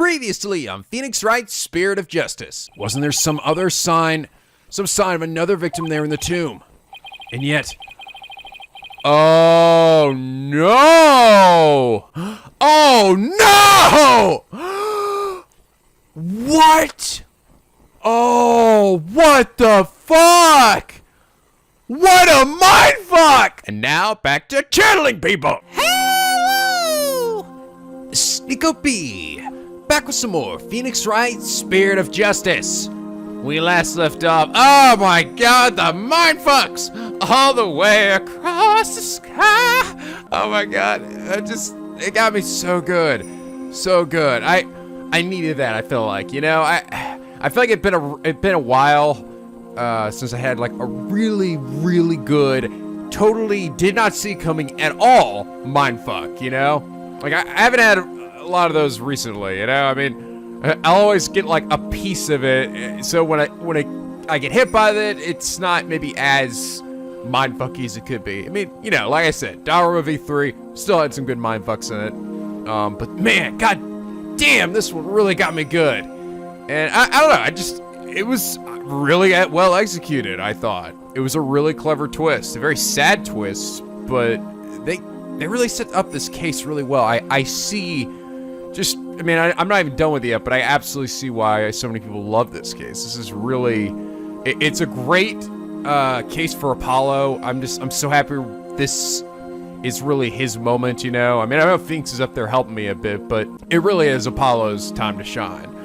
Previously on Phoenix Wright's Spirit of Justice. Wasn't there some other sign, some sign of another victim there in the tomb? And yet... Oh no! Oh no! What? Oh, what the fuck? What a mindfuck! And now back to channeling people. Hello! It's NicoB, back with some more Phoenix Wright Spirit of Justice. We last left off. Oh my god, the mindfucks! All the way across the sky. Oh my god, it got me so good. So good. I needed that, I feel like, you know, I feel like it'd been a while since I had like a really good, totally did not see coming at all mindfuck, you know? Like I haven't had a lot of those recently, you know? I mean, I'll always get like a piece of it, so when I get hit by it, it's not maybe as mindfucky as it could be. I mean, you know, like I said, Dollar V3 still had some good mindfucks in it, but man, god damn, this one really got me good. And I don't know, it was really well executed, I thought. It was a really clever twist, a very sad twist, but they really set up this case really well. I see, I mean, I'm not even done with it yet, but I absolutely see why so many people love this case. This is really, it's a great case for Apollo. I'm so happy this is really his moment, you know? I mean, I know Phoenix is up there helping me a bit, but it really is Apollo's time to shine.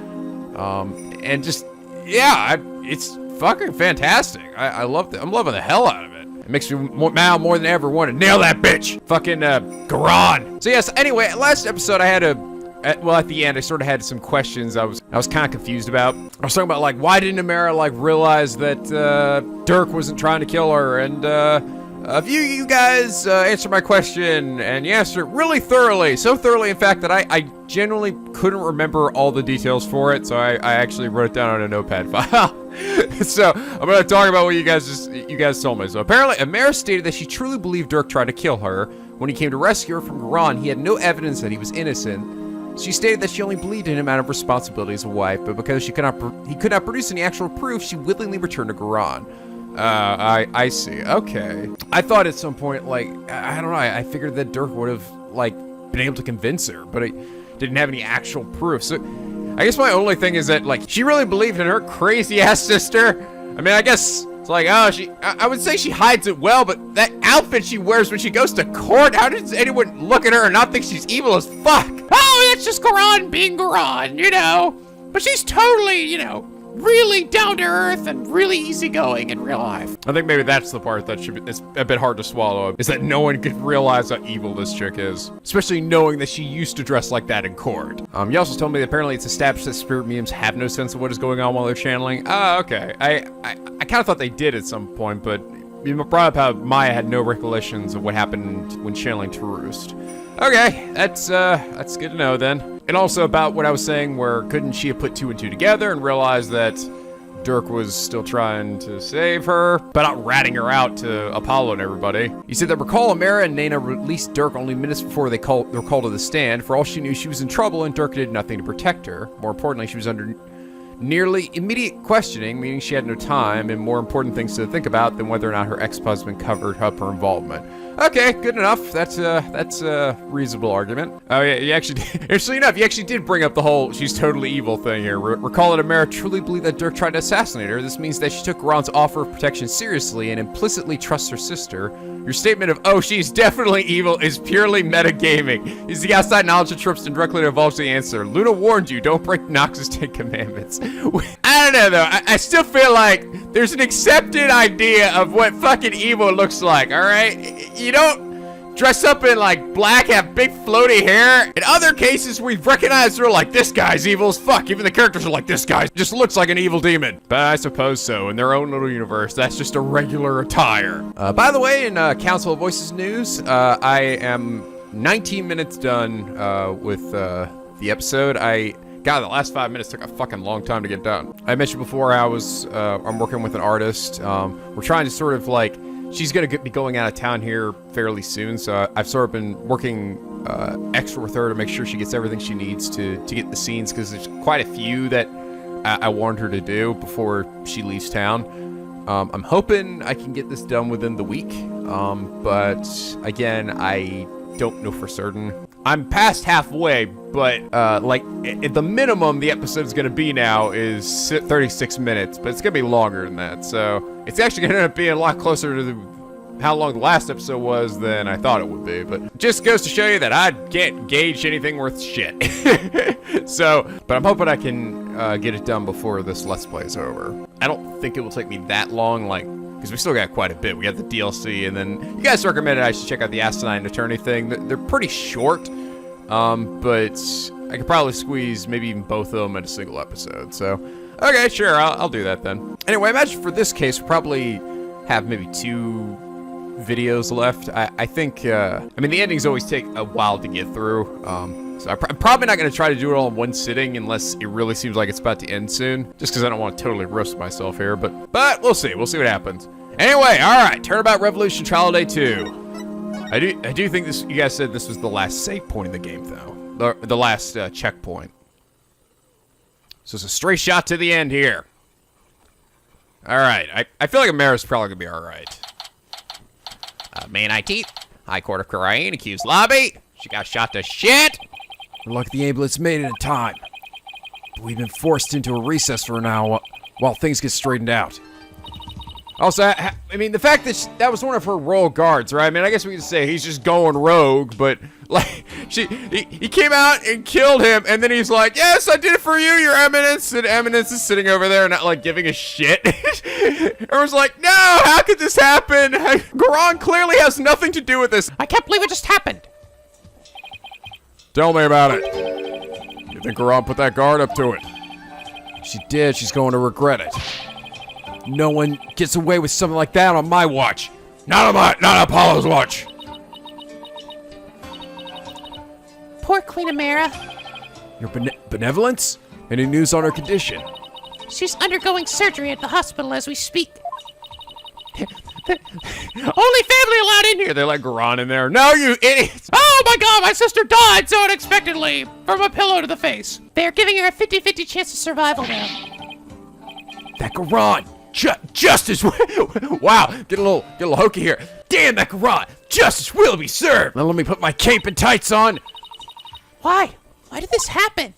And just, yeah, it's fucking fantastic. I love it. I'm loving the hell out of it. It makes me now more than ever want to nail that bitch. Fucking, Khura'in. So yes, anyway, last episode I had at the end, I sort of had some questions I was kind of confused about. I was talking about, like, why didn't Amara, like, realize that, Dirk wasn't trying to kill her, and, a few of you guys answered my question, and you answered it really thoroughly. So thoroughly, in fact, that I genuinely couldn't remember all the details for it, so I actually wrote it down on a notepad file. So, I'm gonna talk about what you guys told me. So, apparently, Amara stated that she truly believed Dirk tried to kill her. When he came to rescue her from Khura'in, he had no evidence that he was innocent. She stated that she only believed in him out of responsibility as a wife, but because he could not produce any actual proof, she willingly returned to Khura'in. I see. Okay. I thought at some point, like, I don't know, I figured that Dirk would have, like, been able to convince her, but it didn't have any actual proof. So, I guess my only thing is that, like, she really believed in her crazy-ass sister. I mean, I guess it's like, oh, I would say she hides it well, but that outfit she wears when she goes to court, how does anyone look at her and not think she's evil as fuck? Oh, that's just Khura'in being Khura'in, you know? But she's totally, you know, really down to earth and really easygoing in real life. I think maybe that's the part that it's a bit hard to swallow, is that no one could realize how evil this chick is. Especially knowing that she used to dress like that in court. You also told me that apparently it's established that spirit mediums have no sense of what is going on while they're channeling. Oh, okay. I kind of thought they did at some point, but you brought up how Maya had no recollections of what happened when channeling to Roost. Okay, that's good to know then. And also about what I was saying, where couldn't she have put two and two together and realized that Dirk was still trying to save her, but not ratting her out to Apollo and everybody. You said that recall Amara and Nana released Dirk only minutes before they were called to the stand. For all she knew, she was in trouble and Dirk did nothing to protect her. More importantly, she was under nearly immediate questioning, meaning she had no time and more important things to think about than whether or not her ex-husband covered up her involvement. Okay, good enough. That's a reasonable argument. Oh yeah, you actually did. Interestingly enough, you actually did bring up the whole she's totally evil thing here. Recall that Amara truly believed that Dirk tried to assassinate her. This means that she took Ron's offer of protection seriously and implicitly trusts her sister. Your statement of, oh, she's definitely evil is purely metagaming. Using outside knowledge of tropes and directly divulge the answer. Luna warned you, don't break Nox's 10 Commandments. I don't know though, I still feel like there's an accepted idea of what fucking evil looks like, alright? You don't dress up in like black, have big floaty hair. In other cases, we've recognized her like, this guy's evil as fuck. Even the characters are like, this guy just looks like an evil demon. But I suppose so. In their own little universe, that's just a regular attire. By the way, in Council of Voices news, I am 19 minutes done with the episode. God, the last 5 minutes took a fucking long time to get done. I mentioned before I'm working with an artist. We're trying to sort of like, she's gonna be going out of town here fairly soon, so I've sort of been working extra with her to make sure she gets everything she needs to get the scenes, because there's quite a few that I warned her to do before she leaves town. I'm hoping I can get this done within the week, but again, I don't know for certain. I'm past halfway, but like at the minimum the episode's gonna be now is 36 minutes, but it's gonna be longer than that, so it's actually gonna end up being a lot closer to how long the last episode was than I thought it would be. But just goes to show you that I can't gauge anything worth shit. So, but I'm hoping I can get it done before this Let's Play is over. I don't think it will take me that long, like, because we still got quite a bit. We got the DLC, and then you guys recommended I should check out the Asinine Attorney thing. They're pretty short, but I could probably squeeze maybe even both of them in a single episode. So, okay, sure, I'll do that then. Anyway, I imagine for this case, we'll probably have maybe 2 videos left. I think, I mean, the endings always take a while to get through, so I'm probably not going to try to do it all in one sitting unless it really seems like it's about to end soon, just because I don't want to totally roast myself here, but we'll see what happens. Anyway, alright, Turnabout Revolution Trial Day 2. I do think this, you guys said this was the last save point in the game, though. The last checkpoint. So it's a straight shot to the end here. Alright, I feel like Amara's probably going to be alright. Main IT, High Court of Khura'in, accused lobby. She got shot to shit. We're lucky the ambulance made it in time. But we've been forced into a recess for now while things get straightened out. Also, I mean, the fact that that was one of her royal guards, right? I mean, I guess we could say he's just going rogue, but, like, he came out and killed him, and then he's like, yes, I did it for you, your eminence, and Eminence is sitting over there not, like, giving a shit. Everyone's like, no, how could this happen? Khura'in clearly has nothing to do with this. I can't believe it just happened. Tell me about it. You think Khura'in put that guard up to it? She did, she's going to regret it. No one gets away with something like that on my watch. Not Apollo's watch. Poor Queen Amara. Your benevolence? Any news on her condition? She's undergoing surgery at the hospital as we speak. Only family allowed in here. They're like Khura'in in there. No, you idiots. Oh my god, my sister died so unexpectedly from a pillow to the face. They're giving her a 50-50 chance of survival now. That Khura'in. Justice! Wow, get a little hokey here. Damn that Khura'in! Justice will be served! Now let me put my cape and tights on. Why? Why did this happen?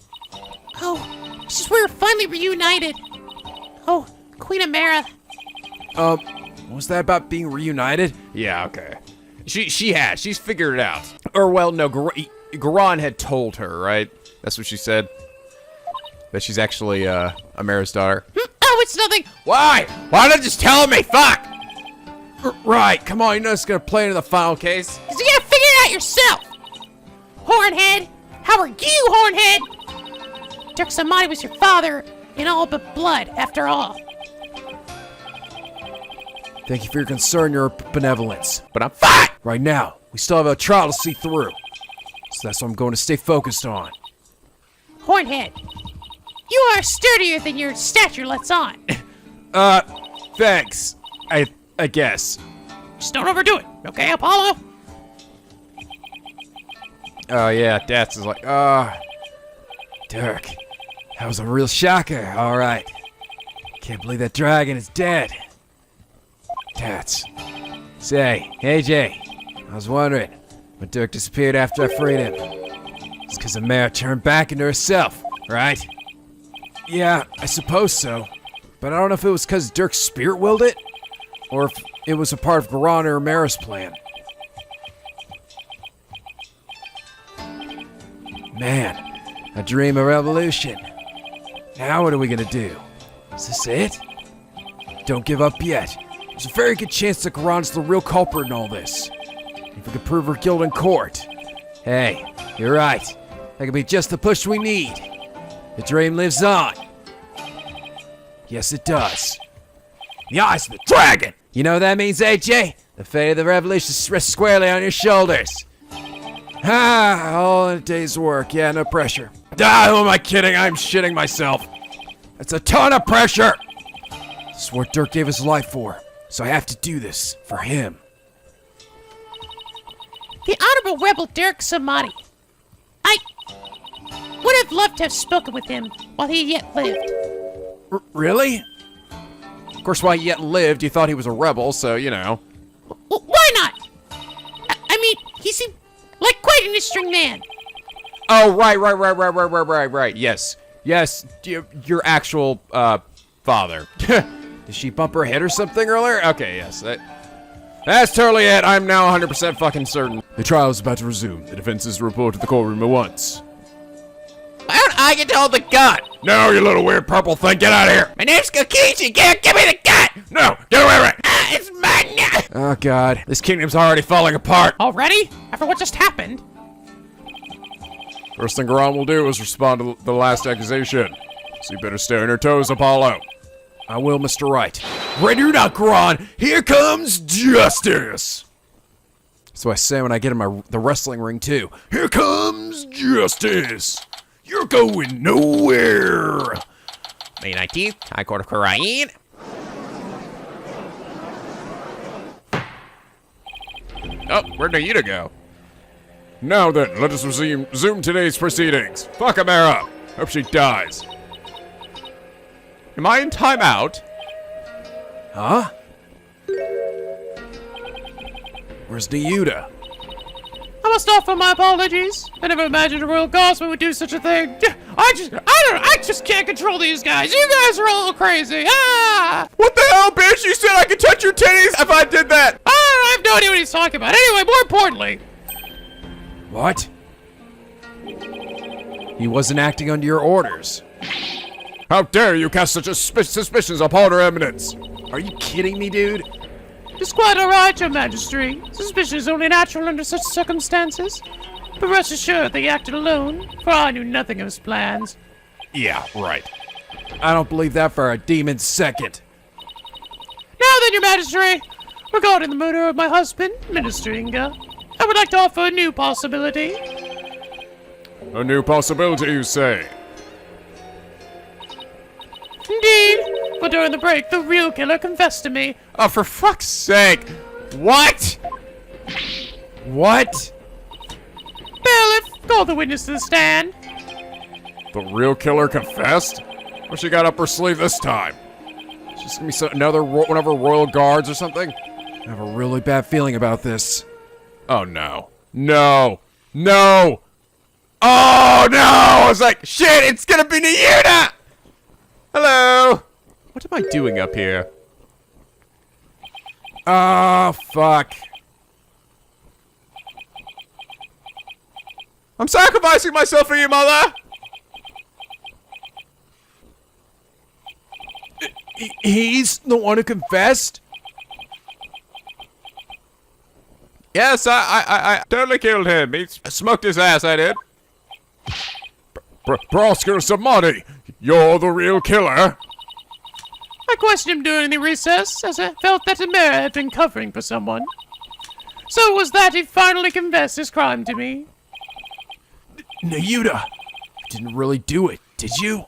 Oh, it's just we were finally reunited. Oh, Queen Amara. What was that about being reunited? Yeah, okay. She's figured it out. Or, well, no, Khura'in had told her, right? That's what she said. That she's actually, Amara's daughter. Oh, it's nothing. Why? Why not just tell me? Fuck! Right, come on, you know it's gonna play into the final case. Cause you gotta figure it out yourself. Hornhead, how are you, Hornhead? Dirk Samani was your father in all but blood, after all. Thank you for your concern, your benevolence. But I'm fine! Right now, we still have a trial to see through. So that's what I'm going to stay focused on. Hornhead, you are sturdier than your stature lets on. Thanks. I guess. Just don't overdo it, okay, Apollo? Oh, yeah, Dats is like, Dirk, that was a real shocker, alright. Can't believe that dragon is dead. Dats. Say, AJ, I was wondering, when Dirk disappeared after I freed him, it's because the mare turned back into herself, right? Yeah, I suppose so. But I don't know if it was because Dirk spirit-willed it, or if it was a part of Khura'in or Amara's plan. Man, a dream of revolution. Now what are we gonna do? Is this it? Don't give up yet. There's a very good chance that Khura'in's the real culprit in all this. If we can prove her guilt in court. Hey, you're right. That could be just the push we need. The dream lives on. Yes, it does. The eyes of the dragon! You know what that means, AJ? The fate of the revolution rests squarely on your shoulders. All in a day's work. Yeah, no pressure. Who am I kidding? I'm shitting myself. That's a ton of pressure! This is what Dirk gave his life for, so I have to do this for him. The Honorable Rebel Dirk Samadi. I would have loved to have spoken with him while he yet lived. Really? Of course, while he yet lived, you thought he was a rebel, so, you know. Why not? I mean, he seemed like quite an interesting man. Oh, right. Yes, your actual, father. Did she bump her head or something earlier? Okay, yes, that's totally it. I'm now 100% fucking certain. The trial is about to resume. The defense is report to the courtroom at once. Why don't I get to hold the gun? No, you little weird purple thing, get out of here! My name's Kokichi, give me the gun! No, get away from it! It's mine now! Oh god, This kingdom's already falling apart. Already? After what just happened? first thing Khura'in will do is respond to the last accusation. So you better stay on your toes, Apollo. I will, Mr. Wright. Ready or not, Khura'in, here comes justice! So I say when I get in the wrestling ring too. Here comes justice! You're going nowhere! May 19th, High Court of Khura'in. Oh, where'd Nahyuta go? Now then, let us resume today's proceedings. Fuck Amara. Hope she dies. Am I in timeout? Huh? Where's Nahyuta? I must offer my apologies. I never imagined a royal guardsman would do such a thing. I just can't control these guys. You guys are all crazy. Ah! What the hell, bitch? You said I could touch your titties if I did that! I have no idea what he's talking about. Anyway, more importantly. What? He wasn't acting under your orders. How dare you cast such suspicions upon her eminence? Are you kidding me, dude? It's quite alright, your majesty. Suspicion is only natural under such circumstances. But rest assured they acted alone, for I knew nothing of his plans. Yeah, right. I don't believe that for a demon's second. Now then, your majesty, regarding the murder of my husband, Minister Inga, I would like to offer a new possibility. A new possibility, you say? Indeed, but during the break, the real killer confessed to me. Oh, for fuck's sake. What? What? Bailiff, call the witness to the stand. The real killer confessed? What she got up her sleeve this time? She's gonna be another one of her royal guards or something? I have a really bad feeling about this. Oh, no. No. No. Oh, no! I was like, shit, it's gonna be Nahyuta! Hello! What am I doing up here? Oh, fuck. I'm sacrificing myself for you, mother! He's the one who confessed? Yes, I totally killed him. He smoked his ass, I did. Prosecutor Samadi, you're the real killer? I questioned him during the recess, as I felt that Amara had been covering for someone. So it was that he finally confessed his crime to me. Nahyuta, you didn't really do it, did you?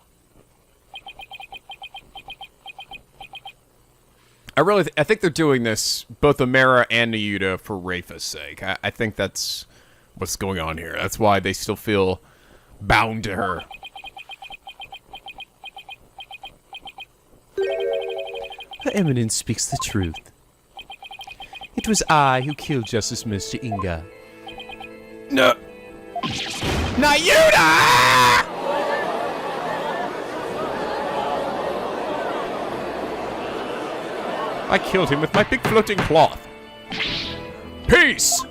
I think they're doing this, both Amara and Nahyuta, for Rafa's sake. I think that's what's going on here. That's why they still feel bound to her. Her Eminence speaks the truth. It was I who killed Justice Mr. Inga. No. Nahyuta! I killed him with my big floating cloth. Peace!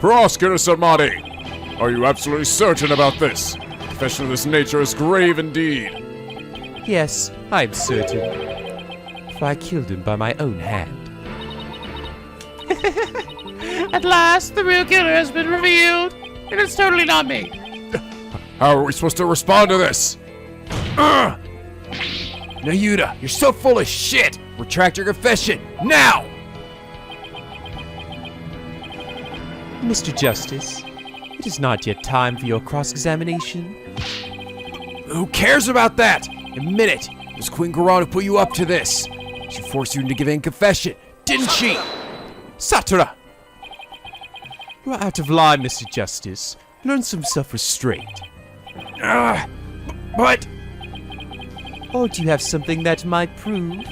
Prosecutor Samadi, are you absolutely certain about this? Confession of this nature is grave indeed. Yes, I'm certain. For I killed him by my own hand. At last, the real killer has been revealed, and it's totally not me. How are we supposed to respond to this? Nahyuta, you're so full of shit! Retract your confession, now! Mr. Justice, it is not yet time for your cross-examination. Who cares about that? Admit it. It was Queen Khura'in who put you up to this. She forced you into giving confession, didn't she? Satura! You are out of line, Mr. Justice. Learn some self-restraint. But... Or do you have something that might prove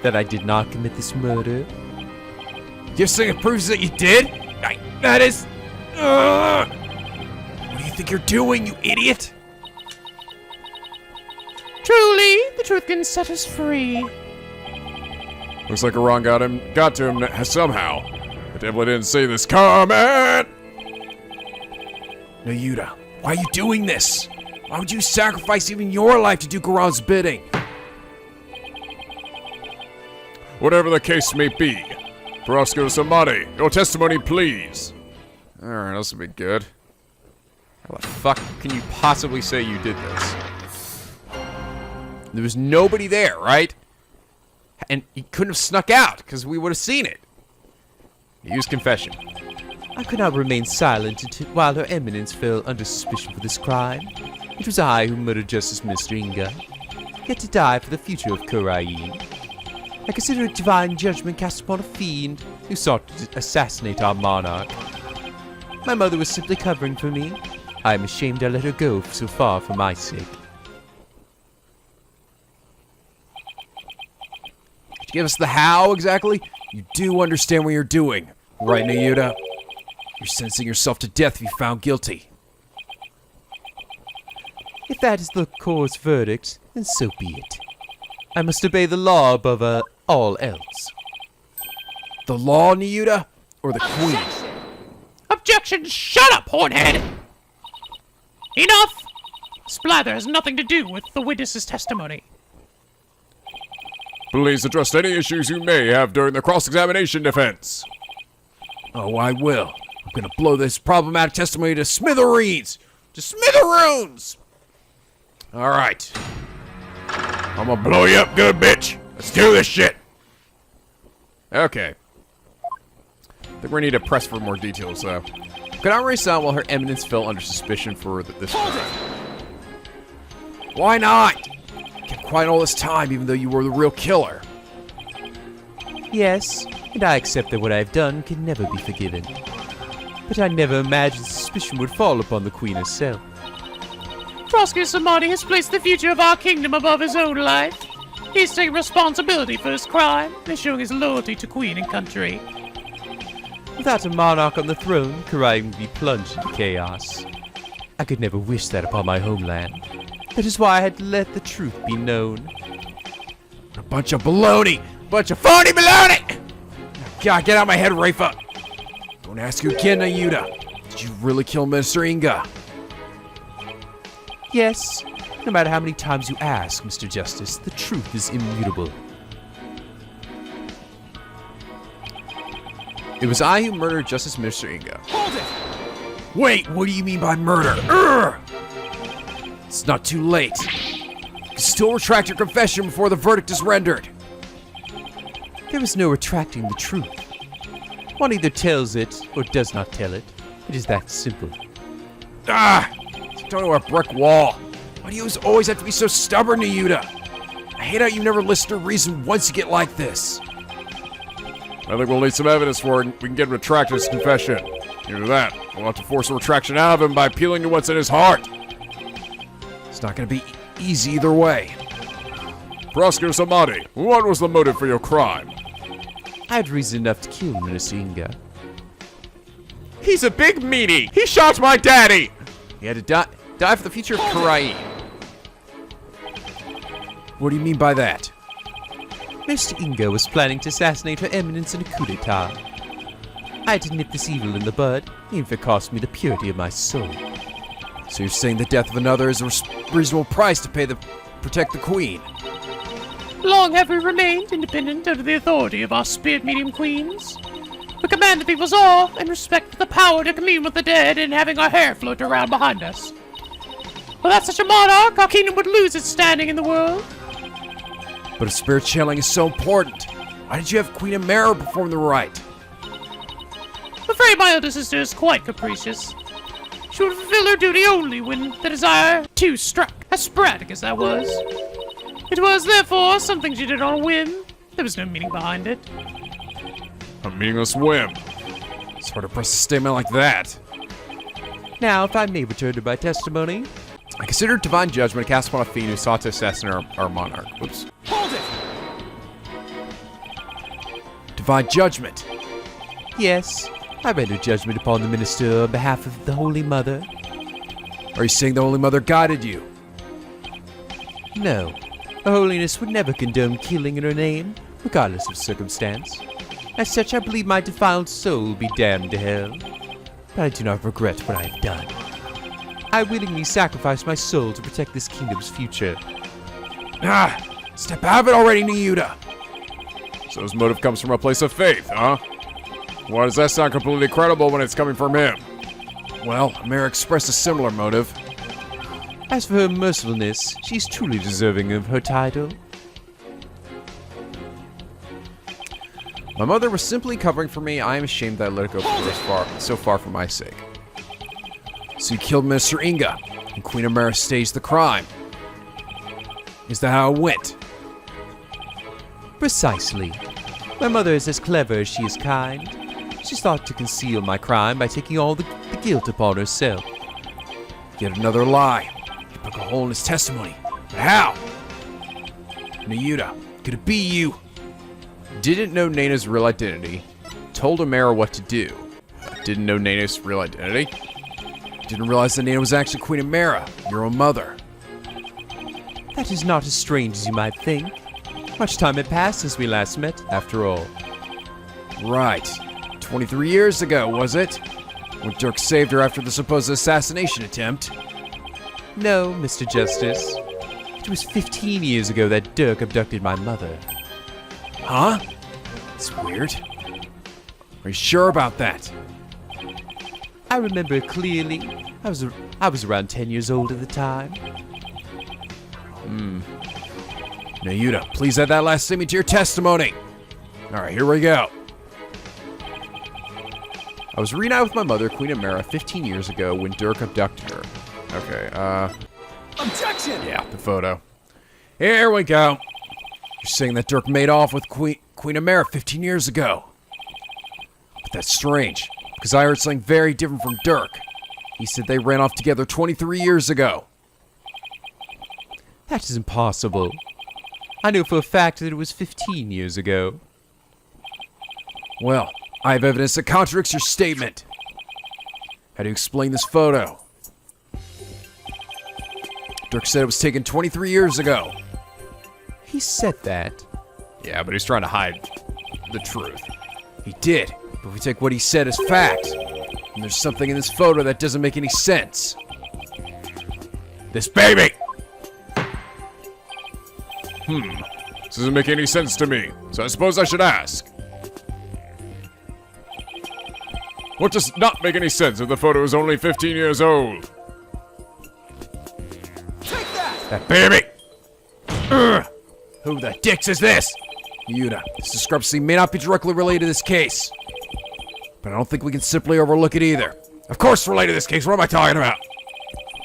that I did not commit this murder? You're saying it proves that you did? That is... What do you think you're doing, you idiot? Truly, the truth can set us free. Looks like Iran got to him somehow. I definitely didn't see this coming. Nahyuta, why are you doing this? Why would you sacrifice even your life to do Khura'in's bidding? Whatever the case may be, Proskil somebody, your testimony, please. Alright, this will be good. How the fuck can you possibly say you did this? There was nobody there, right? And he couldn't have snuck out, because we would have seen it. Use confession. I could not remain silent while Her Eminence fell under suspicion for this crime. It was I who murdered Justice Minister Inga, yet to die for the future of Khura'in. I consider it divine judgment cast upon a fiend who sought to assassinate our monarch. My mother was simply covering for me. I am ashamed I let her go so far for my sake. Could you give us the how exactly? You do understand what you're doing, right, Nahyuta? You're sentencing yourself to death if you found guilty. If that is the court's verdict, then so be it. I must obey the law above all else. The law, Nahyuta, or the Queen? Objection! Shut up, hornhead! Enough! Splather has nothing to do with the witness's testimony. Please address any issues you may have during the cross-examination defense. Oh, I will. I'm gonna blow this problematic testimony to smithereens! To smitheroons! Alright. I'm gonna blow you up good, bitch. Let's do this shit. Okay. I think we need to press for more details, though. Could I erase out while Her Eminence fell under suspicion for this? Why not? Kept quiet all this time, even though you were the real killer. Yes, and I accept that what I have done can never be forgiven. But I never imagined suspicion would fall upon the Queen herself. Proskil Samadi has placed the future of our kingdom above his own life. He's taking responsibility for his crime and is showing his loyalty to Queen and country. Without a monarch on the throne, Khura'in would be plunged into chaos. I could never wish that upon my homeland. That is why I had to let the truth be known. A bunch of baloney! Bunch of phony baloney! God, get out of my head, Rafa! Don't ask you again, Nahyuta. Did you really kill Minister Inga? Yes, no matter how many times you ask, Mr. Justice, the truth is immutable. It was I who murdered Justice Minister Inga. Hold it! Wait, what do you mean by murder? Urgh! It's not too late. You can still retract your confession before the verdict is rendered. There is no retracting the truth. One either tells it or does not tell it. It is that simple. Don't know a brick wall. Why do you always have to be so stubborn, Nahyuta? I hate how you never listen to reason once you get like this. I think we'll need some evidence for it. We can get him to retract his confession. Either that, we'll have to force a retraction out of him by appealing to what's in his heart. It's not gonna be easy either way. Proskil Samadi, what was the motive for your crime? I had reason enough to kill Minister Inga. He's a big meanie! He shot my daddy! He had to die for the future of Khura'in. What do you mean by that? Mr. Inga was planning to assassinate Her Eminence in a coup d'etat. I had to nip this evil in the bud, even if it cost me the purity of my soul. So you're saying the death of another is a reasonable price to pay to protect the Queen? Long have we remained independent under the authority of our spirit medium queens. We command the people's awe and respect for the power to commune with the dead and having our hair float around behind us. Without such a monarch, our kingdom would lose its standing in the world. But if spirit channeling is so important, why did you have Queen Amara perform the rite? I'm afraid my elder sister is quite capricious. She would fulfill her duty only when the desire to struck, as sporadic as that was. It was, therefore, something she did on a whim. There was no meaning behind it. A meaningless whim. Sort of press a statement like that. Now, if I may return to my testimony. I consider divine judgment cast upon a fiend who sought to assassinate our monarch. Oops. Hold it! Divine judgment. Yes, I render judgment upon the minister on behalf of the Holy Mother. Are you saying the Holy Mother guided you? No, Her Holiness would never condone killing in her name, regardless of circumstance. As such, I believe my defiled soul will be damned to hell. But I do not regret what I have done. I willingly sacrifice my soul to protect this kingdom's future. Step out of it already, Nahyuta. So his motive comes from a place of faith, huh? Why does that sound completely credible when it's coming from him? Well, Amara expressed a similar motive. As for her mercifulness, she's truly deserving of her title. My mother was simply covering for me. I am ashamed that I let it go so far for my sake. So you killed Minister Inga, and Queen Amara staged the crime. Is that how it went? Precisely. My mother is as clever as she is kind. She sought to conceal my crime by taking all the guilt upon herself. Yet another lie. You broke a hole in his testimony. But how? Nahyuta, could it be you? Didn't know Naina's real identity. Told Amara what to do. Didn't know Naina's real identity. Didn't realize that Naina was actually Queen Amara, your own mother. That is not as strange as you might think. Much time had passed since we last met, after all. Right. 23 years ago, was it? When Dirk saved her after the supposed assassination attempt. No, Mr. Justice. It was 15 years ago that Dirk abducted my mother. Huh? That's weird. Are you sure about that? I remember clearly. I was around 10 years old at the time. Nahyuta, please add that last statement to your testimony. Alright, here we go. I was reunited with my mother, Queen Amara, 15 years ago when Dirk abducted her. Okay, Objection! yeah, the photo. Here we go. You're saying that Dirk made off with Queen Amara 15 years ago. But that's strange, because I heard something very different from Dirk. He said they ran off together 23 years ago. That is impossible. I know for a fact that it was 15 years ago. Well, I have evidence that contradicts your statement. How do you explain this photo? Dirk said it was taken 23 years ago. He said that. Yeah, but he's trying to hide the truth. He did, but we take what he said as fact. And there's something in this photo that doesn't make any sense. This baby! This doesn't make any sense to me, so I suppose I should ask. What does not make any sense if the photo is only 15 years old? Take that! That baby! Who the dicks is this? Nahyuta, this discrepancy may not be directly related to this case. But I don't think we can simply overlook it either. Of course related to this case, what am I talking about?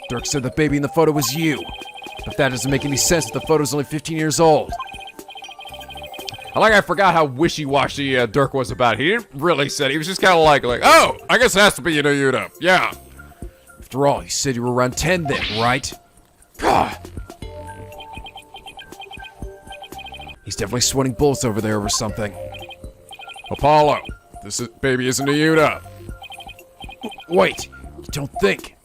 Dirk said the baby in the photo was you. But that doesn't make any sense if the photo's only 15 years old. I forgot how wishy-washy Dirk was about it. He didn't really say it. He was just kind of like, oh, I guess it has to be you, Nahyuta. Yeah. After all, you said you were around 10 then, right? He's definitely sweating bullets over there over something. Apollo, baby isn't Nahyuta. Wait, you don't think.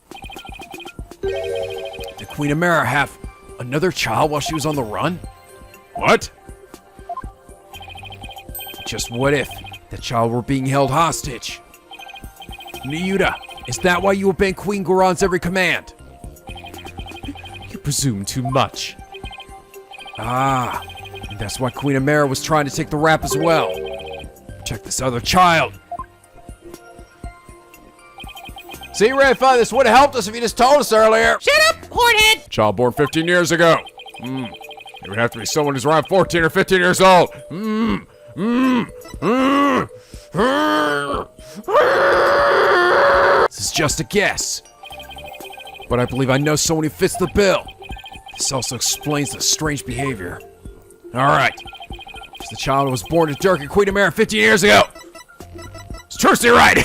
Did Queen Amara have another child while she was on the run? What? Just what if the child were being held hostage? Nahyuta, is that why you obey Queen Khura'in's every command? You presume too much. Ah, and that's why Queen Amara was trying to take the rap as well. Protect this other child. See, Red Fire, this would have helped us if you just told us earlier. Shut up, hornhead! Child born 15 years ago. It would have to be someone who's around 14 or 15 years old. This is just a guess. But I believe I know someone who fits the bill. This also explains the strange behavior. Alright. It's the child who was born to Dirk and Queen Amara 15 years ago. It's Trucy Wright!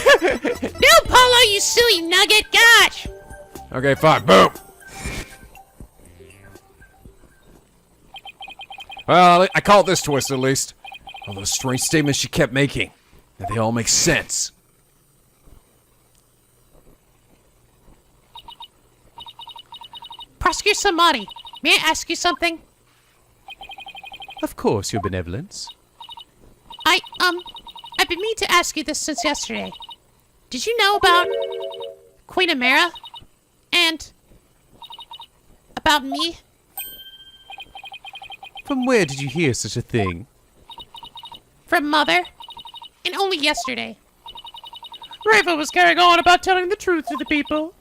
No, Apollo, you silly nugget! Gosh! Okay, fine. Boom! Well, I called this twist at least. All those strange statements she kept making. Now they all make sense. Prosecutor Samadi, may I ask you something? Of course, Your Benevolence. I've been meaning to ask you this since yesterday. Did you know about Queen Amara? And about me? From where did you hear such a thing? From Mother? And only yesterday. Rafa was carrying on about telling the truth to the people.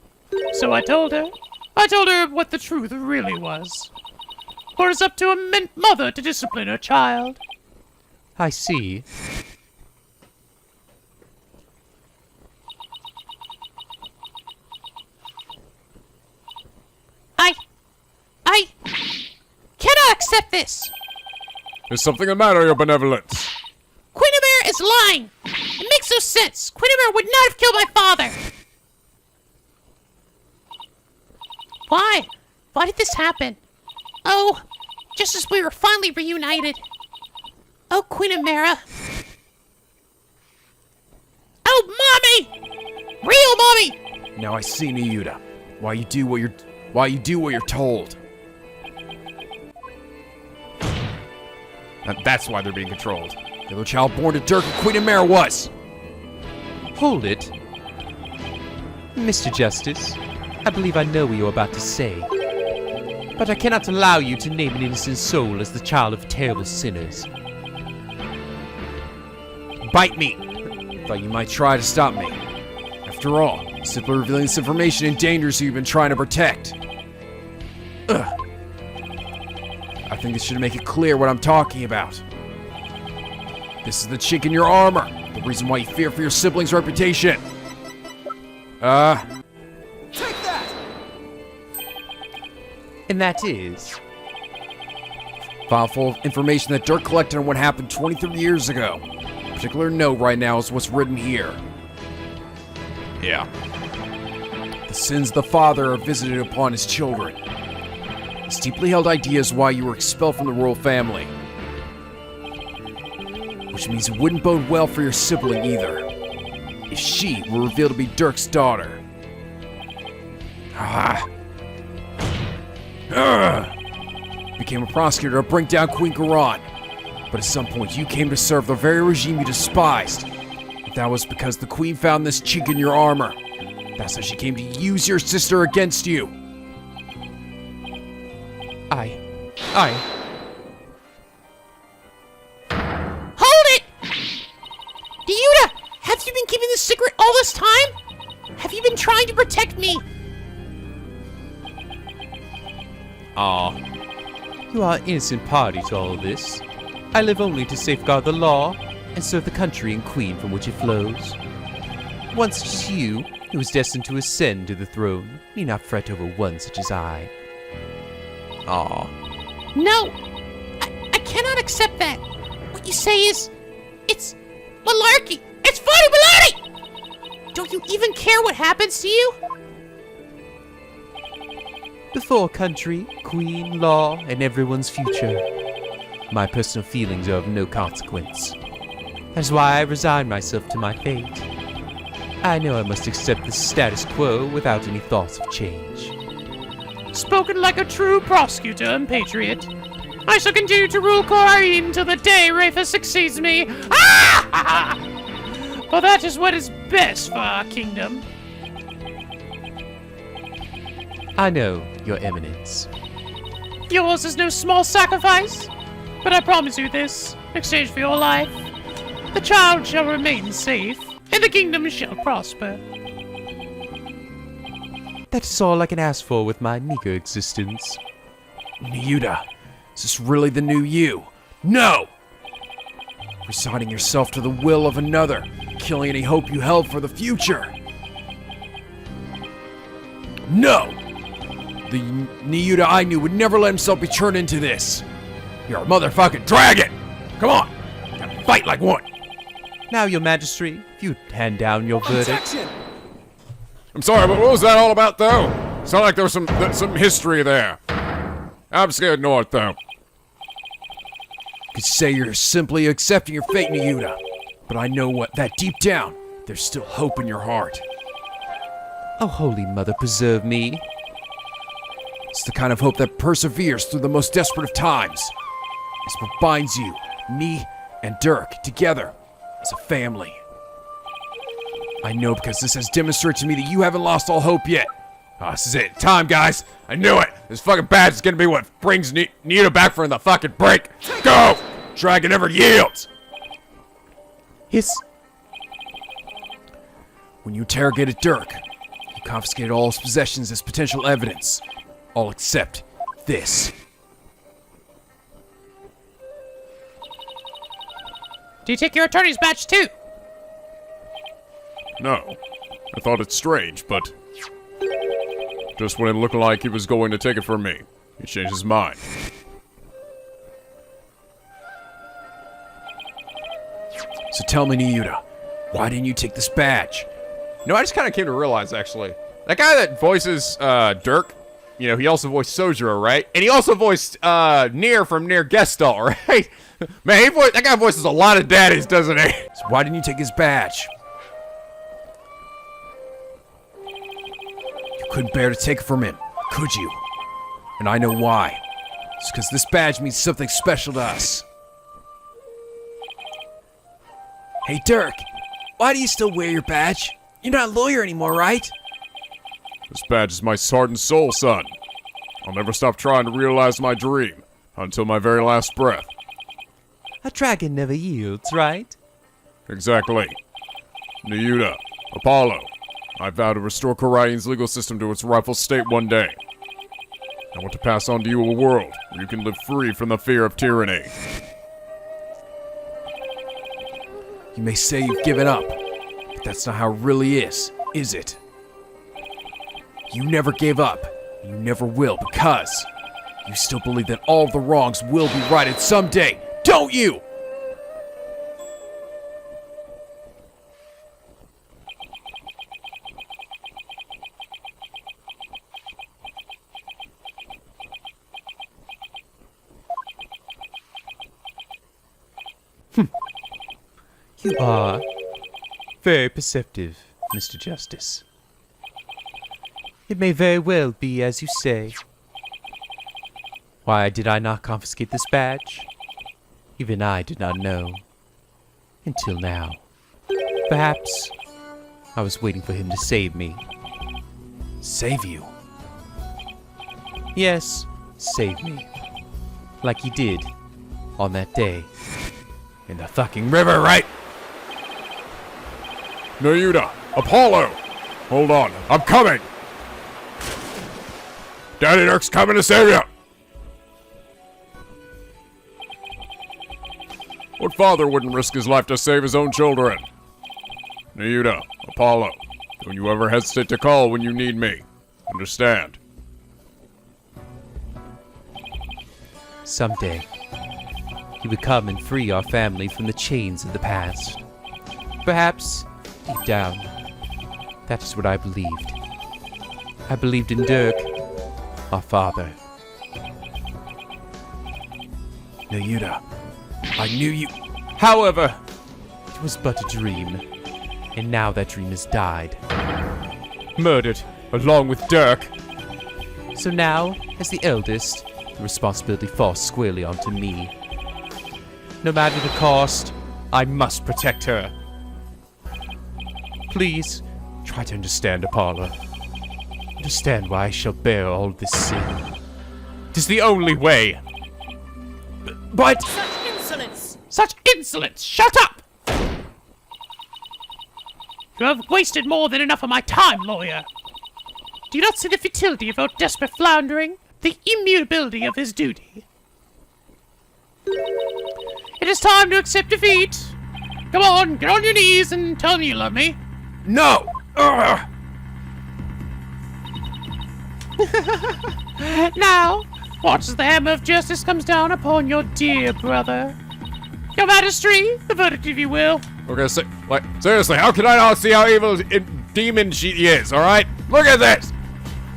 So I told her. I told her what the truth really was. For it's up to a mother to discipline her child. I see. I cannot accept this. There's something the matter, Your Benevolence. Queen Amara is lying. It makes no sense. Queen Amara would not have killed my father. Why? Why did this happen? Oh, just as we were finally reunited. Oh, Queen Amara. Oh, Mommy! Real Mommy! Now I see, Nahyuta. Why you do what you're told. That's why they're being controlled. The other child born to Dirk and Queen Amara was. Hold it. Mr. Justice, I believe I know what you're about to say. But I cannot allow you to name an innocent soul as the child of terrible sinners. Bite me! Thought you might try to stop me. After all, simply revealing this information endangers who you've been trying to protect. Ugh. I think this should make it clear what I'm talking about. This is the chink in your armor. The reason why you fear for your siblings' reputation. Take that! And that is... File full of information that Dirk collected on what happened 23 years ago. A particular note right now is what's written here. Yeah. The sins of the father are visited upon his children. This deeply held idea is why you were expelled from the royal family. Which means it wouldn't bode well for your sibling either. If she were revealed to be Dirk's daughter. Became a prosecutor to bring down Queen Khura'in. But at some point you came to serve the very regime you despised. But that was because the queen found this chink in your armor. That's how she came to use your sister against you. Hold it! Nahyuta, have you been keeping this secret all this time? Have you been trying to protect me? You are an innocent party to all of this. I live only to safeguard the law and serve the country and queen from which it flows. One such as you, who is destined to ascend to the throne, need not fret over one such as I. No, I cannot accept that. What you say is, it's malarkey. It's funny baloney! Don't you even care what happens to you? Before country, queen, law, and everyone's future, my personal feelings are of no consequence. That's why I resign myself to my fate. I know I must accept the status quo without any thoughts of change. Spoken like a true prosecutor and patriot. I shall continue to rule Khura'in until the day Rafa succeeds me. Ah! For that is what is best for our kingdom. I know, Your Eminence. Yours is no small sacrifice, but I promise you this, in exchange for your life. The child shall remain safe, and the kingdom shall prosper. That is all I can ask for with my meager existence. Nahyuta, is this really the new you? No! Resigning yourself to the will of another, killing any hope you held for the future. No! The Nahyuta I knew would never let himself be turned into this. You're a motherfucking dragon! Come on! Gotta fight like one! Now, your majesty, if you'd hand down your verdict. I'm sorry, but what was that all about, though? Sounded like there was some history there. I'm scared north, though. You could say you're simply accepting your fate, Nahyuta. But I know that deep down, there's still hope in your heart. Oh, Holy Mother, preserve me. It's the kind of hope that perseveres through the most desperate of times. It's what binds you, me, and Dirk together as a family. I know because this has demonstrated to me that you haven't lost all hope yet. Oh, this is it. Time, guys. I knew it. This fucking badge is gonna be what brings Nita back from the fucking break. Go! Dragon never yields. Hiss. When you interrogated Dirk, you confiscated all his possessions as potential evidence. All except this. Do you take your attorney's badge too? No. I thought it strange, but just when it looked like he was going to take it from me, he changed his mind. So tell me, Nahyuta, why didn't you take this badge? No, I just kind of came to realize, actually. That guy that voices Dirk, you know, he also voiced Sojiro, right? And he also voiced Nier from Nier Gestalt, right? Man, that guy voices a lot of daddies, doesn't he? So why didn't you take his badge? You couldn't bear to take it from him, could you? And I know why. It's because this badge means something special to us. Hey, Dirk, why do you still wear your badge? You're not a lawyer anymore, right? This badge is my heart and soul, son. I'll never stop trying to realize my dream until my very last breath. A dragon never yields, right? Exactly. Nahyuta, Apollo, I vow to restore Khura'in's legal system to its rightful state one day. I want to pass on to you a world where you can live free from the fear of tyranny. You may say you've given up, but that's not how it really is it? You never gave up, and you never will, because you still believe that all the wrongs will be righted someday, don't you? You are very perceptive, Mr. Justice. It may very well be as you say. Why did I not confiscate this badge? Even I did not know. Until now. Perhaps I was waiting for him to save me. Save you? Yes, save me. Like he did on that day. In the fucking river, right? Nahyuta, Apollo! Hold on, I'm coming! Daddy Dirk's coming to save you! What father wouldn't risk his life to save his own children? Nahyuta, Apollo, don't you ever hesitate to call when you need me. Understand? Someday, he would come and free our family from the chains of the past. Perhaps, deep down, that is what I believed. I believed in Dirk, our father. Nahyuta, I knew you... However, it was but a dream, and now that dream has died. Murdered, along with Dirk. So now, as the eldest, the responsibility falls squarely onto me. No matter the cost, I must protect her. Please, try to understand, Apollo. Understand why I shall bear all this sin. It is the only way. But... Such insolence! Such insolence! Shut up! You have wasted more than enough of my time, lawyer. Do you not see the futility of your desperate floundering? The immutability of his duty? It is time to accept defeat. Come on, get on your knees and tell me you love me. No! Ugh. Now, watch as the hammer of justice comes down upon your dear brother. Your Majesty, the verdict, if you will. Okay, like, seriously, how can I not see how evil and demon she is, alright? Look at this!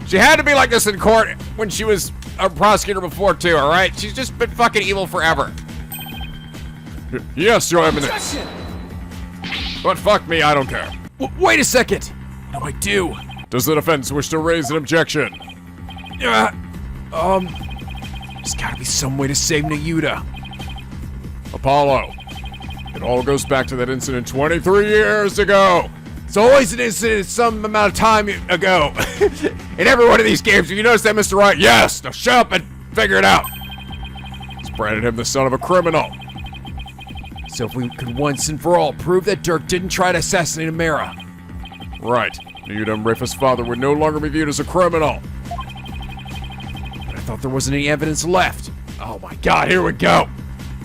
She had to be like this in court when she was a prosecutor before, too, alright? She's just been fucking evil forever. Yes, Your Eminence. But fuck me, I don't care. Wait a second! What do I do? Does the defense wish to raise an objection? There's gotta be some way to save Nahyuta. Apollo, it all goes back to that incident 23 years ago. It's always an incident some amount of time ago. In every one of these games, have you noticed that, Mr. Wright? Yes! Now shut up and figure it out. It's branded him the son of a criminal. So if we could once and for all prove that Dirk didn't try to assassinate Amara. Right. Nahyuta and Rafa's father would no longer be viewed as a criminal. But I thought there wasn't any evidence left. Oh my god, here we go!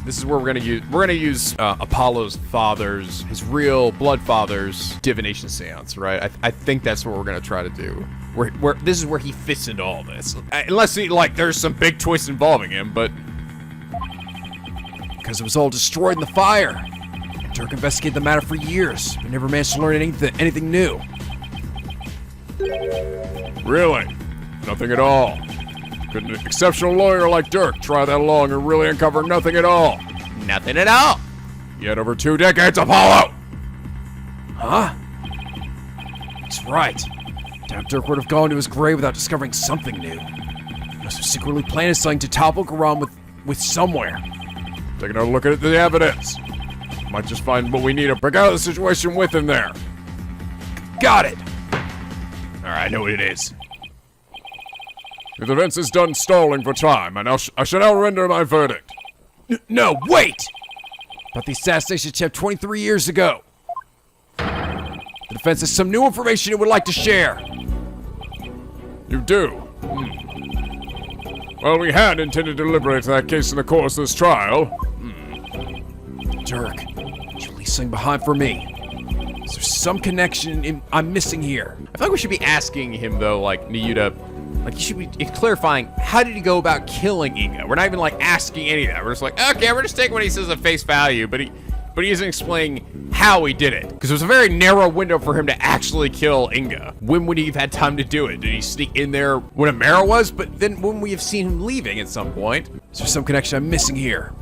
This is where we're gonna use Apollo's father's, his real blood father's divination seance, right? I think that's what we're gonna try to do. This is where he fits into all this. Unless there's some big twist involving him, but because it was all destroyed in the fire. Dirk investigated the matter for years, but never managed to learn anything new. Really? Nothing at all? Could an exceptional lawyer like Dirk try that long and really uncover nothing at all? Nothing at all. Yet over 2 decades, Apollo! Huh? That's right. Doubt Dirk would have gone to his grave without discovering something new. He must have secretly planned something to topple Khura'in with somewhere. Take another look at the evidence. Might just find what we need to break out of the situation with him there. Got it! Alright, I know what it is. The defense is done stalling for time, and I shall now render my verdict. No, wait! About the assassination attempt 23 years ago. The defense has some new information it would like to share. You do? Well, we had intended to deliberate that case in the course of this trial. Dirk, you're leaving behind for me. Is there some connection I'm missing here? I feel like we should be asking him, though, like, Nahyuta, like, you should be clarifying, how did he go about killing Inga? We're not even, like, asking any of that. We're just like, okay, we're just taking what he says at face value, but he isn't explaining how he did it. Because it was a very narrow window for him to actually kill Inga. When would he have had time to do it? Did he sneak in there when Amara was? But then when we have seen him leaving at some point? Is there some connection I'm missing here?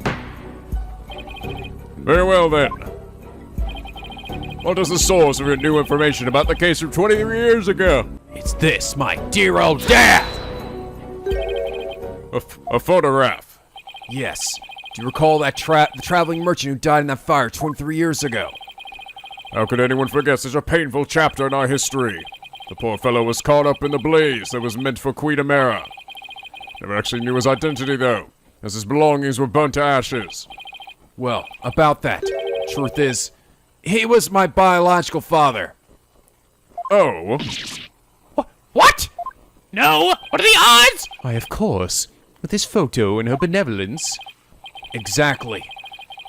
Very well, then. What is the source of your new information about the case from 23 years ago? It's this, my dear old dad! A photograph. Yes. Do you recall that the traveling merchant who died in that fire 23 years ago? How could anyone forget such a painful chapter in our history? The poor fellow was caught up in the blaze that was meant for Queen Amara. Never actually knew his identity, though, as his belongings were burnt to ashes. Well, about that. Truth is, he was my biological father. Oh? What? No? What are the odds? Why, of course. With this photo and her benevolence. Exactly.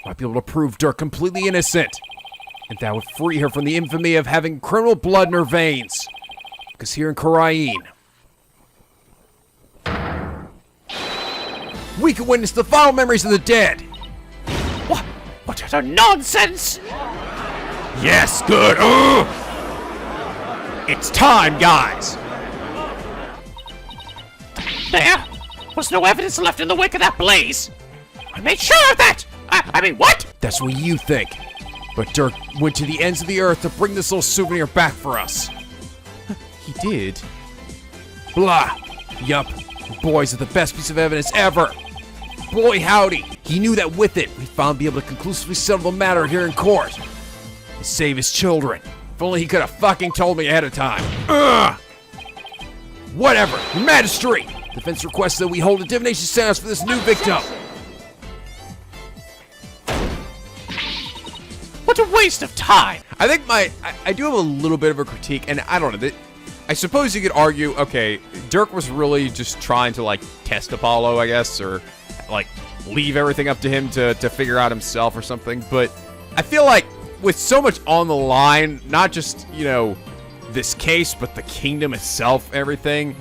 Might be able to prove Dirk completely innocent. And that would free her from the infamy of having criminal blood in her veins. Because here in Khura'in, we can witness the final memories of the dead. What utter nonsense! Yes, good. It's time, guys. There was no evidence left in the wake of that blaze. I made sure of that! I mean, what? That's what you think. But Dirk went to the ends of the earth to bring this little souvenir back for us. He did. Blah. Yup. The boys are the best piece of evidence ever. Boy howdy. He knew that with it, we'd finally be able to conclusively settle the matter here in court. And save his children. If only he could have fucking told me ahead of time. Ugh! Whatever. Your Majesty! Defense requests that we hold a divination seance for this new victim. What a waste of time! I think I do have a little bit of a critique, and I don't know. I suppose you could argue, okay, Dirk was really just trying to, like, test Apollo, I guess, or, like, leave everything up to him to figure out himself or something, but I feel like with so much on the line, not just, you know, this case, but the kingdom itself, everything,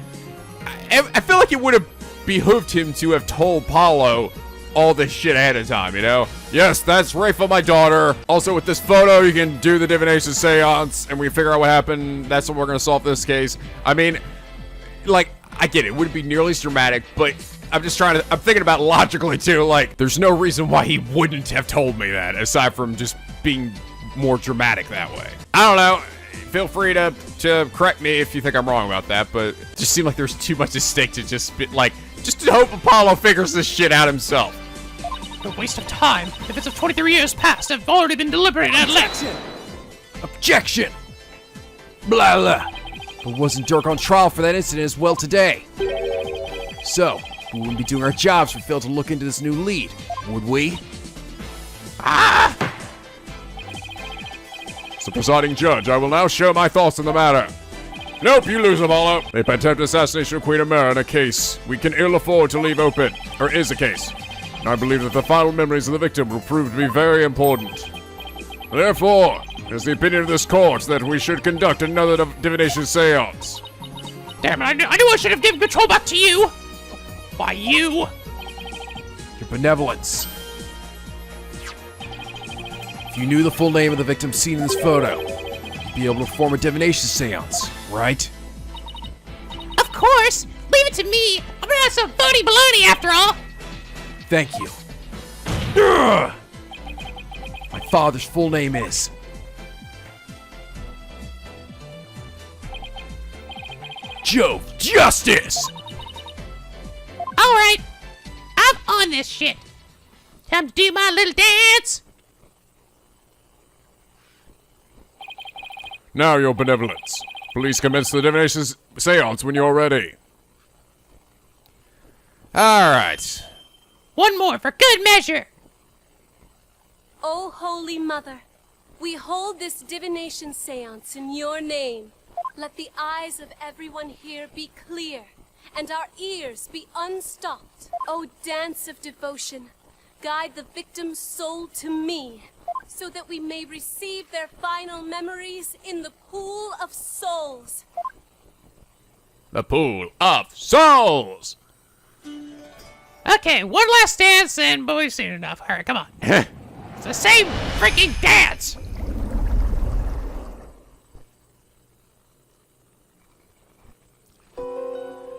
I feel like it would have behooved him to have told Apollo all this shit ahead of time, you know? Yes, that's Rachel, my daughter. Also, with this photo, you can do the divination seance, and we can figure out what happened. That's what we're gonna solve this case. I mean, like, I get it. It wouldn't be nearly as dramatic, but I'm thinking about it logically, too. Like, there's no reason why he wouldn't have told me that, aside from just being more dramatic that way. I don't know. Feel free to correct me if you think I'm wrong about that, but it just seemed like there's too much at stake to just be, like, just to hope Apollo figures this shit out himself. A waste of time. Events of 23 years past have already been deliberated at length. Objection! Blah, blah. But wasn't Dirk on trial for that incident as well today? So, we wouldn't be doing our jobs if we failed to look into this new lead, would we? So, presiding judge, I will now share my thoughts on the matter. Nope, you lose, Apollo. A attempted assassination of Queen Amara in a case we can ill afford to leave open, or is a case. And I believe that the final memories of the victim will prove to be very important. Therefore, it is the opinion of this court that we should conduct another divination seance. Damn it, I knew I should have given control back to you. Why, you? Your benevolence. If you knew the full name of the victim seen in this photo, you'd be able to perform a divination seance, right? Of course. Leave it to me. I'm gonna have some phony baloney after all. Thank you. Ugh! My father's full name is... Jove Justice! Alright. I'm on this shit. Time to do my little dance. Now, your benevolence. Please commence the divination seance when you're ready. Alright. One more for good measure. O Holy Mother, we hold this divination seance in your name. Let the eyes of everyone here be clear, and our ears be unstopped. O dance of devotion, guide the victim's soul to me, so that we may receive their final memories in the pool of souls. The pool of souls! Okay, one last dance, but we've seen enough. Alright, come on. It's the same freaking dance!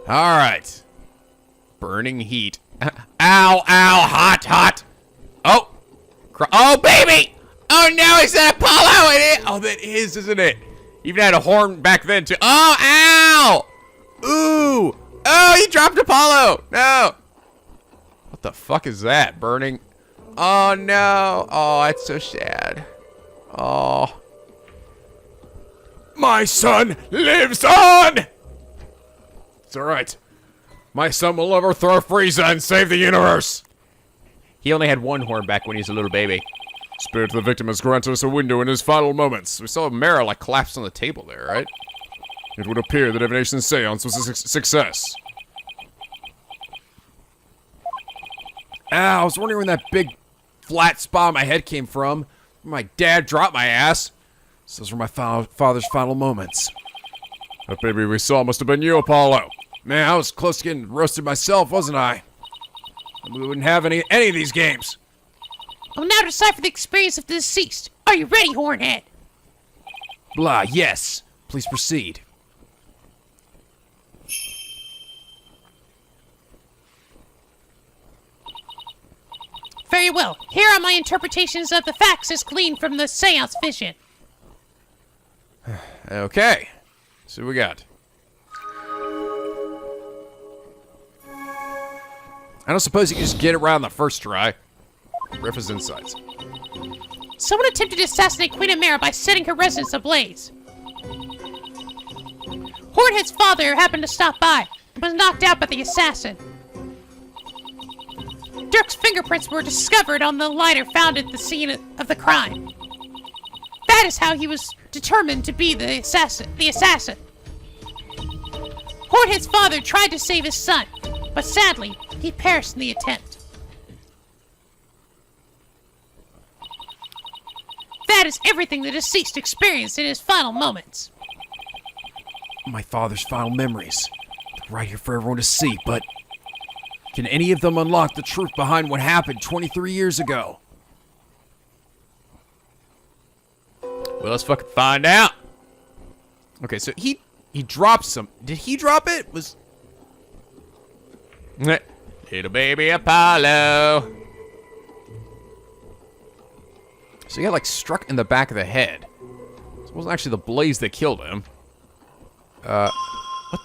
Alright. Burning heat. Ow, ow, hot, hot. Oh! Oh, baby! Oh, no, is that Apollo in it? Oh, that is, isn't it? Even had a horn back then, too. Oh, ow! Ooh! Oh, he dropped Apollo! No! What the fuck is that? Burning? Oh, no. Oh, that's so sad. Oh. My son lives on! It's alright. My son will overthrow Frieza and save the universe! He only had one horn back when he was a little baby. Spirit of the victim has granted us a window in his final moments. We saw Mara, like, collapse on the table there, right? It would appear the divination seance was a success. Ow, I was wondering when that big flat spot on my head came from. My dad dropped my ass. So those were my father's final moments. That baby we saw must have been you, Apollo. Man, I was close to getting roasted myself, wasn't I? We wouldn't have any of these games. I'll now decipher the experience of the deceased. Are you ready, Hornhead? Blah, yes. Please proceed. Very well. Here are my interpretations of the facts as gleaned from the seance vision. Okay. So what we got? I don't suppose you can just get it right on the first try. Riff insights. Someone attempted to assassinate Queen Amara by setting her residence ablaze. Hornhead's father happened to stop by and was knocked out by the assassin. Dirk's fingerprints were discovered on the lighter found at the scene of the crime. That is how he was determined to be the assassin. Hornhead's father tried to save his son, but sadly, he perished in the attempt. That is everything the deceased experienced in his final moments. My father's final memories. They're right here for everyone to see, but... Can any of them unlock the truth behind what happened 23 years ago? Well, let's fucking find out. Okay, so he dropped some. Did he drop it? Little baby Apollo. So he got like struck in the back of the head. So it wasn't actually the blaze that killed him. What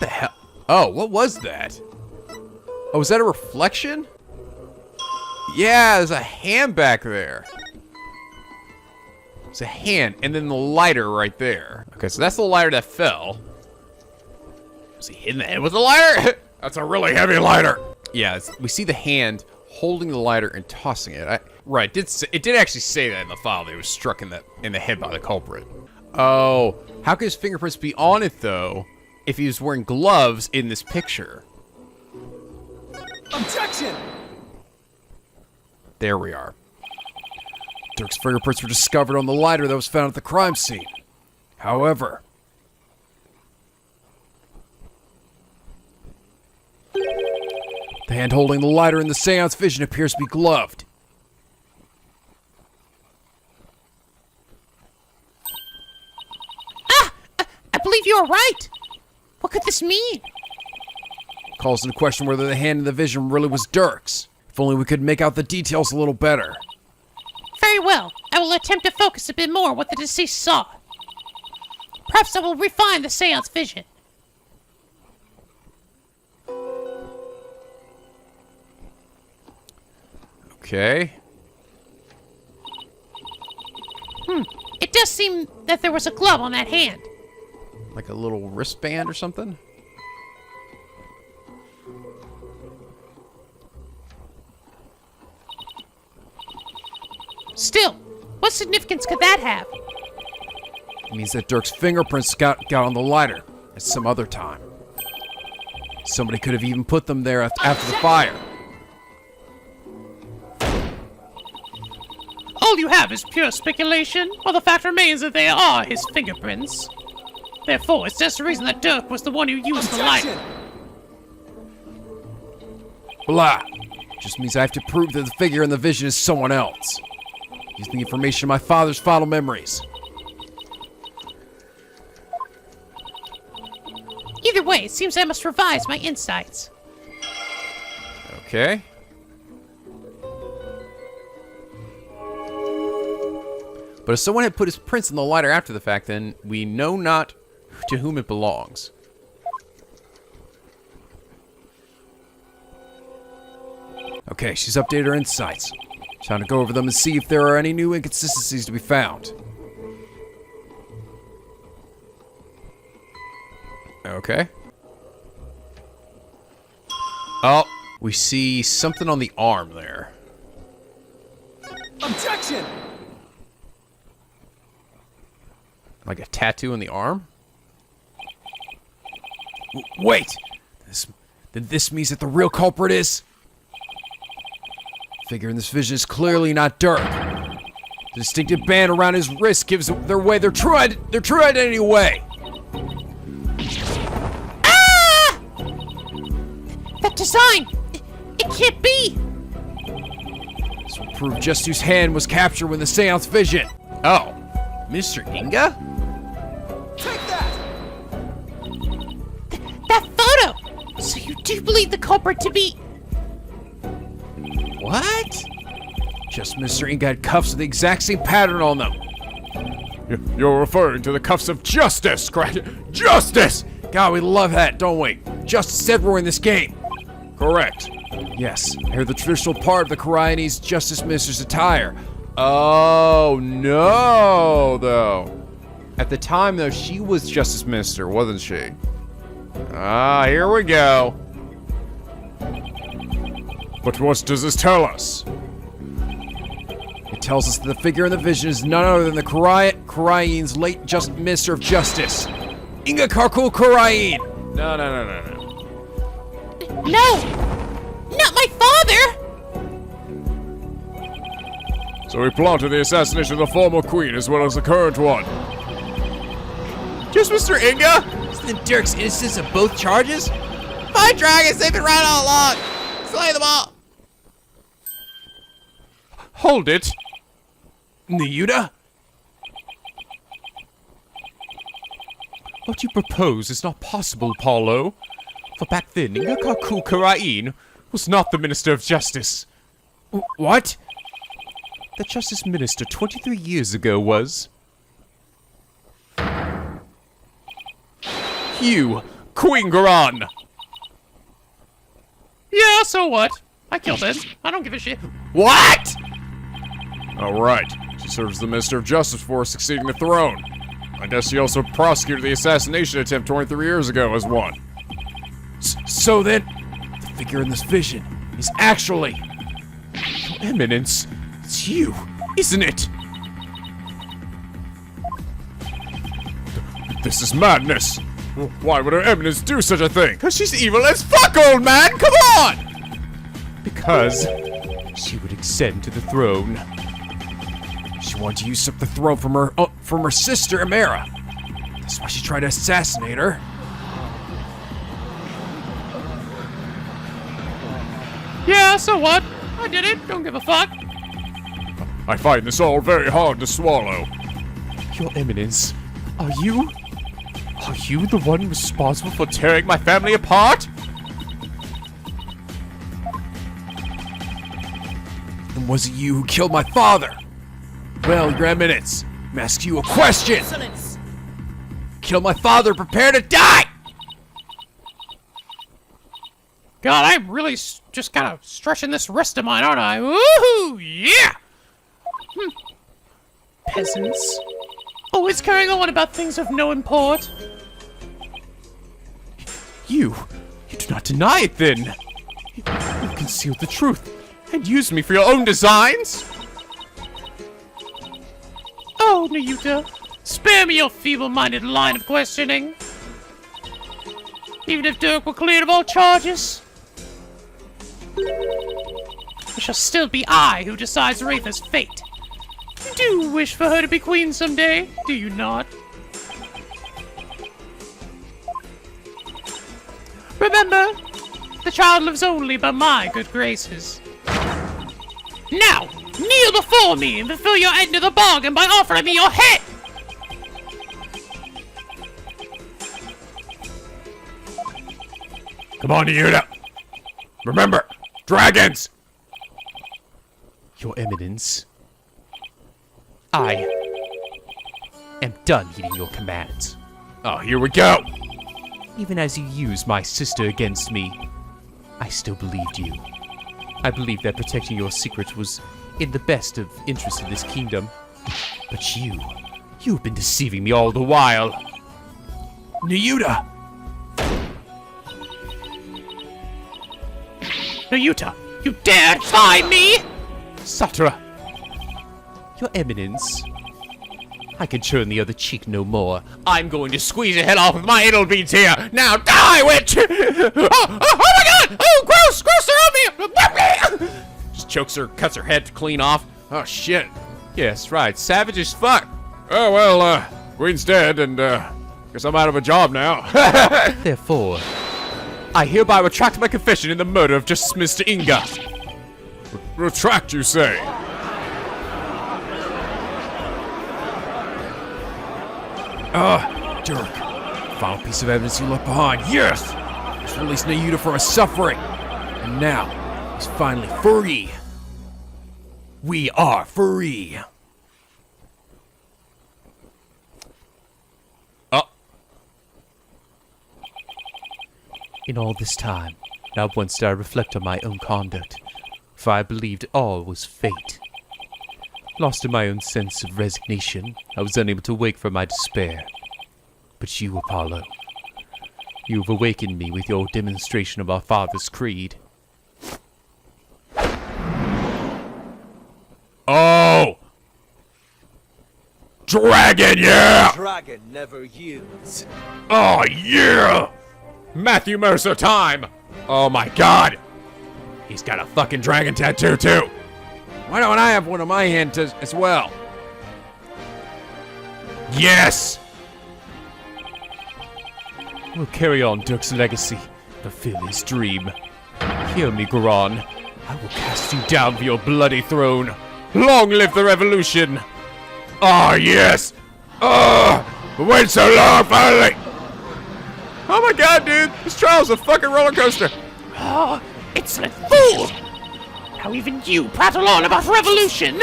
the hell? Oh, what was that? Oh, was that a reflection? Yeah, there's a hand back there. It's a hand, and then the lighter right there. Okay, so that's the lighter that fell. Was he hitting the head with the lighter? That's a really heavy lighter. Yeah, we see the hand holding the lighter and tossing it. Right, it did actually say that in the file that he was struck in the head by the culprit. Oh, how could his fingerprints be on it though if he was wearing gloves in this picture? Objection! There we are. Dirk's fingerprints were discovered on the lighter that was found at the crime scene. However, the hand holding the lighter in the seance vision appears to be gloved. I believe you are right. What could this mean? Calls into question whether the hand in the vision really was Dirk's. If only we could make out the details a little better. Very well. I will attempt to focus a bit more on what the deceased saw. Perhaps I will refine the seance vision. Okay. It does seem that there was a glove on that hand. Like a little wristband or something? Still, what significance could that have? It means that Dirk's fingerprints got on the lighter at some other time. Somebody could have even put them there after the fire. All you have is pure speculation, while the fact remains that they are his fingerprints. Therefore, it's just the reason that Dirk was the one who used the lighter. Blah. Just means I have to prove that the figure in the vision is someone else. Using the information in my father's final memories. Either way, it seems I must revise my insights. Okay. But if someone had put his prints in the lighter after the fact, then we know not to whom it belongs. Okay, she's updated her insights. Time to go over them and see if there are any new inconsistencies to be found. Okay. Oh, we see something on the arm there. Objection! Like a tattoo on the arm? Wait! This means that the real culprit is... Figure in this vision is clearly not Dirk. The distinctive band around his wrist gives their true identity away. Ah! That design! It can't be! This will prove just whose hand was captured when the seance vision. Oh, Mr. Inga? Take that! That photo! So you do believe the culprit to be... What? Just Mr. Inga had cuffs with the exact same pattern on them. You're referring to the cuffs of justice, correct? Justice! God, we love that, don't we? Justice everywhere in this game. Correct. Yes, I hear the traditional part of the Khura'in's Justice Minister's attire. Oh, no, though. At the time, though, she was Justice Minister, wasn't she? Ah, here we go. But what does this tell us? It tells us that the figure in the vision is none other than the Khura'in's late Minister of Justice, Inga Karkul Khura'in. No. No! Not my father! So he plotted the assassination of the former queen as well as the current one. Just Mr. Inga? Isn't Dirk's innocence of both charges? My dragons, they've been right all along. Slay them all! Hold it! Nahyuta? What you propose is not possible, Apollo. For back then, Khura'in was not the Minister of Justice. What? The Justice Minister 23 years ago was... you, Queen Khura'in! Yeah, so what? I killed him. I don't give a shit. What? Oh, right. She serves the Minister of Justice before succeeding the throne. I guess she also prosecuted the assassination attempt 23 years ago as one. So then, the figure in this vision is actually... Your Eminence, it's you, isn't it? This is madness. Why would Her Eminence do such a thing? Because she's evil as fuck, old man! Come on! Because she would ascend to the throne. She wanted to usurp the throne from her sister, Amara. That's why she tried to assassinate her. Yeah, so what? I did it. Don't give a fuck. I find this all very hard to swallow. Your Eminence, are you the one responsible for tearing my family apart? And was it you who killed my father? Well, Your Eminence, I'm asking you a question. Excellence! Killed my father, prepare to die! God, I'm really just kind of stretching this wrist of mine, aren't I? Woohoo! Yeah! Peasants. Always carrying on about things of no import. You do not deny it then. You concealed the truth and used me for your own designs? Oh, Nahyuta, spare me your feeble-minded line of questioning. Even if Dirk were cleared of all charges, it shall still be I who decides Wraitha's fate. You do wish for her to be queen someday, do you not? Remember, the child lives only by my good graces. Now, kneel before me and fulfill your end of the bargain by offering me your head! Come on, Nahyuta. Remember, dragons! Your Eminence, I am done heeding your commands. Oh, here we go. Even as you used my sister against me, I still believed you. I believed that protecting your secret was in the best of interest of this kingdom. But you've been deceiving me all the while. Nahyuta! Nahyuta, you dare defy me? Satra! Your Eminence, I can turn the other cheek no more. I'm going to squeeze your head off with my anal beads here. Now die, witch! Oh my god! Oh, gross! Gross, they're on me! Just chokes her, cuts her head clean off. Oh, shit. Yes, right. Savage as fuck. Oh, well, Queen's dead, and, guess I'm out of a job now. Therefore, I hereby retract my confession in the murder of Justice Mr. Inga. Retract, you say? Dirk. Final piece of evidence you left behind. Yes! Let's release Nahyuta from her suffering. And now, he's finally free. We are free. In all this time, not once did I reflect on my own conduct, for I believed all was fate. Lost in my own sense of resignation, I was unable to wake from my despair. But you, Apollo, you have awakened me with your demonstration of our father's creed. Oh! Dragon, yeah! Dragon never yields. Oh, yeah! Matthew Mercer time! Oh my god! He's got a fucking dragon tattoo, too! Why don't I have one on my hand as well? Yes! We'll carry on Dirk's legacy, fulfill his dream. Hear me, Khura'in. I will cast you down for your bloody throne. Long live the revolution! Ah, yes! Wait so long, finally! Oh my god, dude! This trial's a fucking roller coaster! Oh, insolent fool! Now even you prattle on about revolution?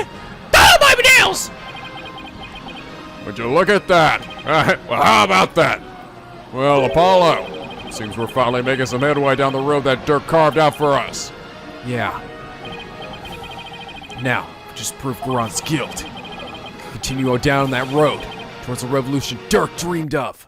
Oh, my nails! Would you look at that? Alright, well, how about that? Well, Apollo, seems we're finally making some headway down the road that Dirk carved out for us. Yeah. Now, just prove Khura'in's guilt. Continue on down that road towards the revolution Dirk dreamed of.